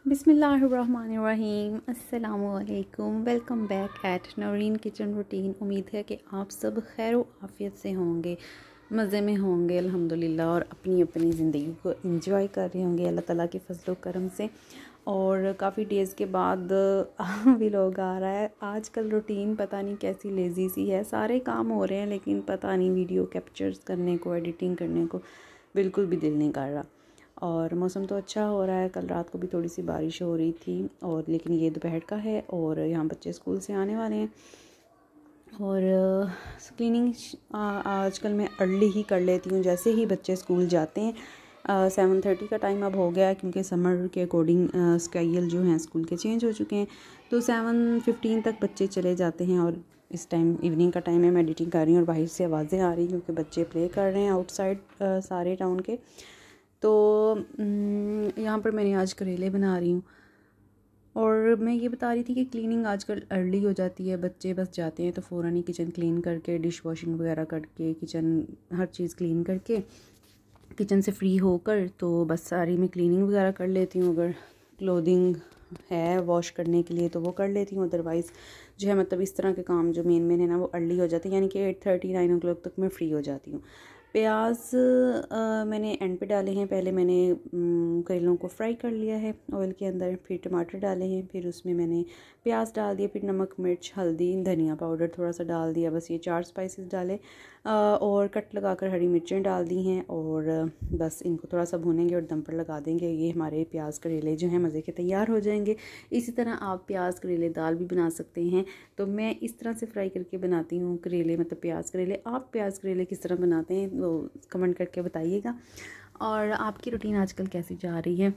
बिस्मिल्लाहिर्रहमानिर्रहीम अस्सलामुअलैकुम। Welcome back at Naureen kitchen routine. उम्मीद है कि आप सब खैर व आफ़ियत से होंगे, मज़े में होंगे अल्हम्दुलिल्लाह, और अपनी अपनी ज़िंदगी को एंजॉय कर रहे होंगे अल्लाह ताला के फजल करम से। और काफ़ी डेज़ के बाद व्लॉग आ रहा है। आजकल रूटीन पता नहीं कैसी लेज़ी सी है, सारे काम हो रहे हैं लेकिन पता नहीं वीडियो कैप्चर्स करने को, एडिटिंग करने को बिल्कुल भी दिल नहीं कर रहा। और मौसम तो अच्छा हो रहा है, कल रात को भी थोड़ी सी बारिश हो रही थी, और लेकिन ये दोपहर का है और यहाँ बच्चे स्कूल से आने वाले हैं। और क्लीनिंग आजकल मैं अर्ली ही कर लेती हूँ, जैसे ही बच्चे स्कूल जाते हैं। 7:30 का टाइम अब हो गया है क्योंकि समर के अकॉर्डिंग स्केड्यूल जो हैं स्कूल के चेंज हो चुके हैं। तो 7:15 तक बच्चे चले जाते हैं और इस टाइम इवनिंग का टाइम है। मैं एडिटिंग कर रही हूँ और बाहर से आवाज़ें आ रही हैं क्योंकि बच्चे प्ले कर रहे हैं आउटसाइड सारे टाउन के। तो यहाँ पर मैंने आज करेले बना रही हूँ, और मैं ये बता रही थी कि क्लीनिंग आजकल अर्ली हो जाती है। बच्चे बस जाते हैं तो फ़ौरन ही किचन क्लीन करके, डिश वॉशिंग वगैरह करके, किचन हर चीज़ क्लीन करके, किचन से फ्री होकर तो बस सारी मैं क्लीनिंग वगैरह कर लेती हूँ। अगर क्लोथिंग है वॉश करने के लिए तो वो कर लेती हूँ, अदरवाइज़ जो है मतलब इस तरह के काम जो मेन है ना वो अर्ली हो जाते हैं, यानी कि 8:30 9 o'clock तक मैं फ्री हो जाती हूँ। प्याज मैंने एंड पे डाले हैं। पहले मैंने करेलों को फ्राई कर लिया है ऑयल के अंदर, फिर टमाटर डाले हैं, फिर उसमें मैंने प्याज डाल दिया, फिर नमक मिर्च हल्दी धनिया पाउडर थोड़ा सा डाल दिया, बस ये 4 स्पाइसेस डाले। और कट लगाकर हरी मिर्चें डाल दी हैं, और बस इनको थोड़ा सा भूनेंगे और दम पर लगा देंगे। ये हमारे प्याज करेले जो हैं मज़े के तैयार हो जाएंगे। इसी तरह आप प्याज करेले दाल भी बना सकते हैं। तो मैं इस तरह से फ्राई करके बनाती हूँ करेले, मतलब प्याज करेले। आप प्याज करेले किस तरह बनाते हैं तो कमेंट करके बताइएगा। और आपकी रूटीन आजकल कैसी जा रही है?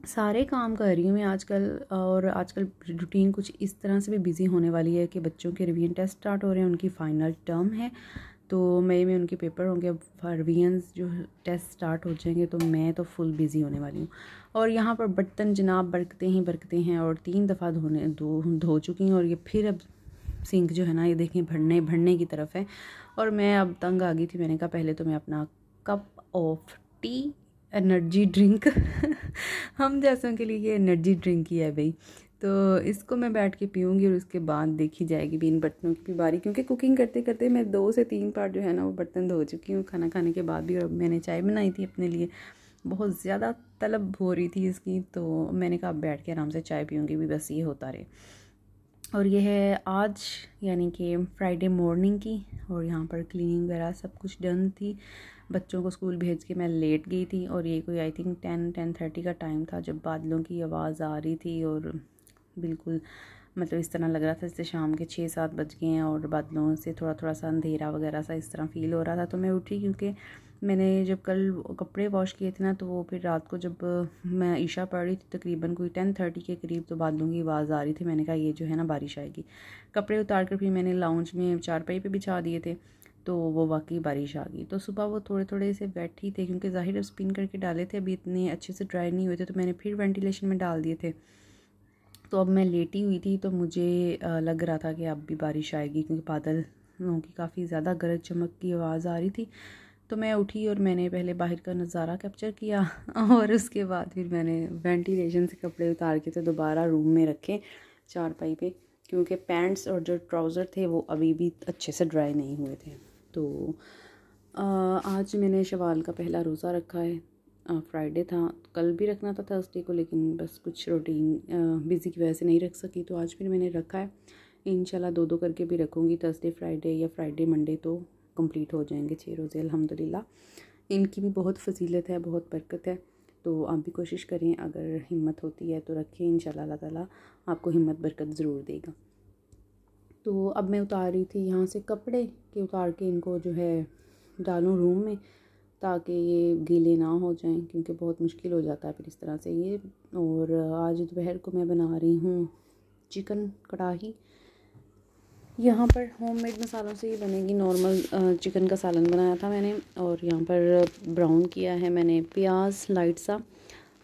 सारे काम कर रही हूँ मैं आजकल, और आजकल रूटीन कुछ इस तरह से भी बिज़ी होने वाली है कि बच्चों के रिवीजन टेस्ट स्टार्ट हो रहे हैं, उनकी फ़ाइनल टर्म है तो मई में उनके पेपर होंगे। अब रिवीजन्स जो टेस्ट स्टार्ट हो जाएंगे तो मैं तो फुल बिज़ी होने वाली हूँ। और यहाँ पर बर्तन जनाब बरकते हैं और 3 दफ़ा धो चुकी हूँ, और ये फिर अब सिंक जो है ना ये देखें भरने की तरफ है। और मैं अब तंग आ गई थी, मैंने कहा पहले तो मैं अपना cup of T energy drink हम जैसों के लिए ये एनर्जी ड्रिंक ही है भाई, तो इसको मैं बैठ के पीऊँगी और उसके बाद देखी जाएगी भी इन बर्तनों की भी बारी। क्योंकि कुकिंग करते करते मैं 2 से 3 बार जो है ना वो बर्तन धो चुकी हूँ खाना खाने के बाद भी। और मैंने चाय बनाई थी अपने लिए, बहुत ज़्यादा तलब हो रही थी इसकी, तो मैंने कहा बैठ के आराम से चाय पीऊँगी भी, बस ये होता रहे। और ये है आज यानी कि फ्राइडे मॉर्निंग की, और यहाँ पर क्लीनिंग वगैरह सब कुछ डन थी। बच्चों को स्कूल भेज के मैं लेट गई थी, और ये कोई आई थिंक 10-10:30 का टाइम था जब बादलों की आवाज़ आ रही थी, और बिल्कुल मतलब इस तरह लग रहा था जैसे शाम के 6-7 बज गए हैं, और बादलों से थोड़ा थोड़ा सा अंधेरा वगैरह सा इस तरह फ़ील हो रहा था। तो मैं उठी क्योंकि मैंने जब कल कपड़े वॉश किए थे ना, तो वो फिर रात को जब मैं ईशा पढ़ रही थी तकरीबन कोई 10:30 के करीब, तो बादलों की आवाज़ आ रही थी। मैंने कहा ये जो है ना बारिश आएगी। कपड़े उतार कर फिर मैंने लाउंज में चारपाई पे बिछा दिए थे, तो वो वाकई बारिश आ गई। तो सुबह वो थोड़े थोड़े से वेट ही थे क्योंकि ज़ाहिर स्पिन करके डाले थे, अभी इतने अच्छे से ड्राई नहीं हुए थे, तो मैंने फिर वेंटिलेशन में डाल दिए थे। तो अब मैं लेटी हुई थी तो मुझे लग रहा था कि अब भी बारिश आएगी, क्योंकि बादलों की काफ़ी ज़्यादा गरज चमक की आवाज़ आ रही थी। तो मैं उठी और मैंने पहले बाहर का नज़ारा कैप्चर किया और उसके बाद फिर मैंने वेंटिलेशन से कपड़े उतार के तो दोबारा रूम में रखे चारपाई पे, क्योंकि पैंट्स और जो ट्राउज़र थे वो अभी भी अच्छे से ड्राई नहीं हुए थे। तो आज मैंने शवाल का पहला रोज़ा रखा है। फ्राइडे था, कल भी रखना था थर्सडे को, लेकिन बस कुछ रूटीन बिज़ी की वजह से नहीं रख सकी, तो आज फिर मैंने रखा है। इंशाल्लाह 2-2 करके भी रखूँगी, थर्सडे फ्राइडे या फ्राइडे मंडे तो कंप्लीट हो जाएंगे 6 रोज़े अल्हम्दुलिल्लाह। इनकी भी बहुत फजीलत है, बहुत बरकत है, तो आप भी कोशिश करें, अगर हिम्मत होती है तो रखें, इंशाल्लाह अल्लाह ताला आपको हिम्मत बरकत ज़रूर देगा। तो अब मैं उतार रही थी यहाँ से कपड़े कि उतार के इनको जो है डालूँ रूम में, ताकि ये गीले ना हो जाएं, क्योंकि बहुत मुश्किल हो जाता है फिर इस तरह से ये। और आज दोपहर को मैं बना रही हूँ चिकन कढ़ाई। यहाँ पर होममेड मसालों से ही बनेगी, नॉर्मल चिकन का सालन बनाया था मैंने, और यहाँ पर ब्राउन किया है मैंने प्याज लाइट सा,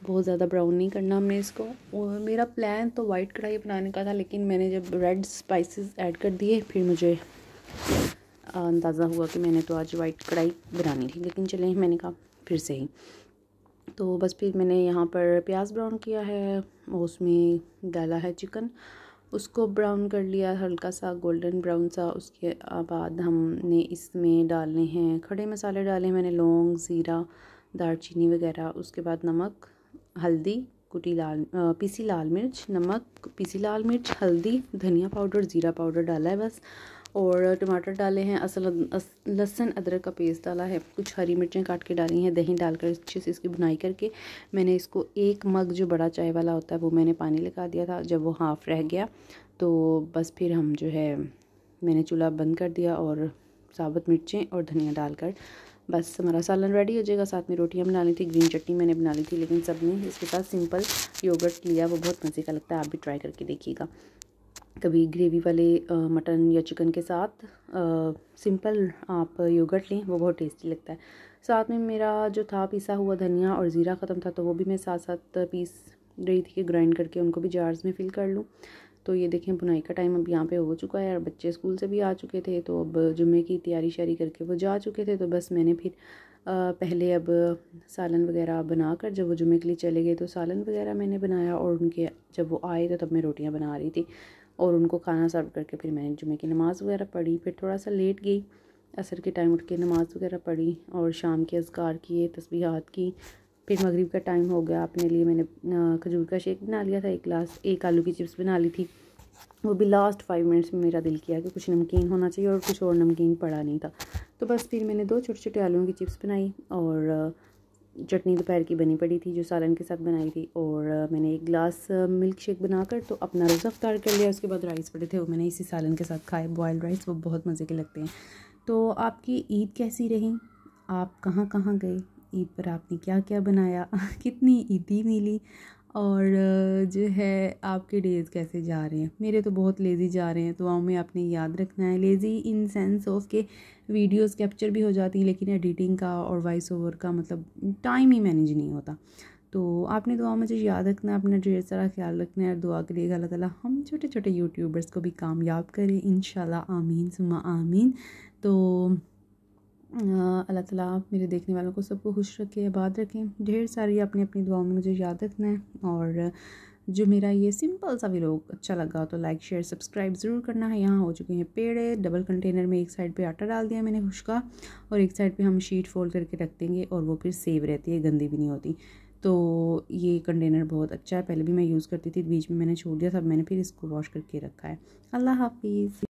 बहुत ज़्यादा ब्राउन नहीं करना हमने इसको। और मेरा प्लान तो वाइट कढ़ाई बनाने का था, लेकिन मैंने जब रेड स्पाइसेस ऐड कर दिए फिर मुझे अंदाज़ा हुआ कि मैंने तो आज वाइट कढ़ाई बनानी थी, लेकिन चलें मैंने कहा फिर से ही। तो बस फिर मैंने यहाँ पर प्याज ब्राउन किया है, उसमें डाला है चिकन, उसको ब्राउन कर लिया हल्का सा गोल्डन ब्राउन सा। उसके बाद हमने इसमें डालने हैं खड़े मसाले डाले मैंने, लौंग, ज़ीरा, दालचीनी वगैरह। उसके बाद नमक, हल्दी, पीसी लाल मिर्च, नमक, पीसी लाल मिर्च, हल्दी, धनिया पाउडर, ज़ीरा पाउडर डाला है बस। और टमाटर डाले हैं, लहसुन अदरक का पेस्ट डाला है, कुछ हरी मिर्चें काट के डाली हैं, दही डालकर अच्छे से इसकी भुनाई करके मैंने इसको 1 मग जो बड़ा चाय वाला होता है वो मैंने पानी लगा दिया था। जब वो हाफ़ रह गया तो बस फिर हम जो है मैंने चूल्हा बंद कर दिया और साबुत मिर्चें और धनिया डालकर बस हमारा सालन रेडी हो जाएगा। साथ में रोटियां बना ली थी, ग्रीन चटनी मैंने बना ली थी, लेकिन सब ने इसके साथ सिंपल योगर्ट लिया, वो बहुत मज़े का लगता है। आप भी ट्राई करके देखिएगा कभी ग्रेवी वाले मटन या चिकन के साथ सिंपल आप योगर्ट लें, वो बहुत टेस्टी लगता है। साथ में मेरा जो था पिसा हुआ धनिया और ज़ीरा ख़त्म था, तो वो भी मैं साथ साथ पीस रही थी कि ग्राइंड करके उनको भी जार्स में फ़िल कर लूँ। तो ये देखें बुनाई का टाइम अब यहाँ पे हो चुका है और बच्चे स्कूल से भी आ चुके थे, तो अब जुम्मे की तैयारी शारी करके वो जा चुके थे। तो बस मैंने फिर पहले अब सालन वगैरह बनाकर, जब वो जुम्मे के लिए चले गए तो सालन वगैरह मैंने बनाया, और उनके जब वो आए तो तब मैं रोटियां बना रही थी और उनको खाना सर्व करके फिर मैंने जुम्मे की नमाज़ वगैरह पढ़ी। फिर थोड़ा सा लेट गई, असर के टाइम उठ के नमाज़ वगैरह पढ़ी और शाम के अज़कार किए, तस्बीहात की। फिर मगरिब का टाइम हो गया, अपने लिए मैंने खजूर का शेक बना लिया था 1 गिलास, 1 आलू की चिप्स बना ली थी, वो भी लास्ट 5 मिनट्स में मेरा दिल किया कि कुछ नमकीन होना चाहिए और कुछ और नमकीन पड़ा नहीं था। तो बस फिर मैंने 2 छोटे छोटे आलूओं की चिप्स बनाई और चटनी दोपहर की बनी पड़ी थी जो सालन के साथ बनाई थी, और मैंने 1 गिलास मिल्क शेक बनाकर तो अपना रोज़ा अफ्तार कर लिया। उसके बाद राइस पड़े थे, वो मैंने इसी सालन के साथ खाए, बॉयल्ड राइस, वो बहुत मज़े के लगते हैं। तो आपकी ईद कैसी रही? आप कहाँ कहाँ गए? ईद पर आपने क्या क्या बनाया? कितनी ईदी मिली? और जो है आपके डेज़ कैसे जा रहे हैं? मेरे तो बहुत लेज़ी जा रहे हैं। दुआओं में आपने याद रखना है, लेज़ी इन सेंस ऑफ के वीडियोस कैप्चर भी हो जाती हैं, लेकिन एडिटिंग का और वॉइस ओवर का मतलब टाइम ही मैनेज नहीं होता। तो आपने दुआ मुझे याद रखना है, अपना ढेर सारा ख्याल रखना है, और दुआ करिएगा अल्लाह ताला हम छोटे छोटे यूट्यूबर्स को भी कामयाब करें इंशाल्लाह, आमीन सुम्मा आमीन। तो अल्लाह ताला मेरे देखने वालों को सबको खुश रखे, आबाद रखें। ढेर सारी अपनी अपनी दुआओं में मुझे याद रखना है। और जो मेरा ये सिंपल सा व्लॉग अच्छा लगा तो लाइक शेयर सब्सक्राइब ज़रूर करना है। यहाँ हो चुके हैं पेड़े, डबल कंटेनर में एक साइड पे आटा डाल दिया मैंने खुश्का, और एक साइड पे हम शीट फोल्ड करके रख देंगे और वो फिर सेव रहती है, गंदी भी नहीं होती। तो ये कंटेनर बहुत अच्छा है, पहले भी मैं यूज़ करती थी, बीच में मैंने छोड़ दिया था, मैंने फिर इसको वॉश करके रखा है। अल्लाह हाफिज़।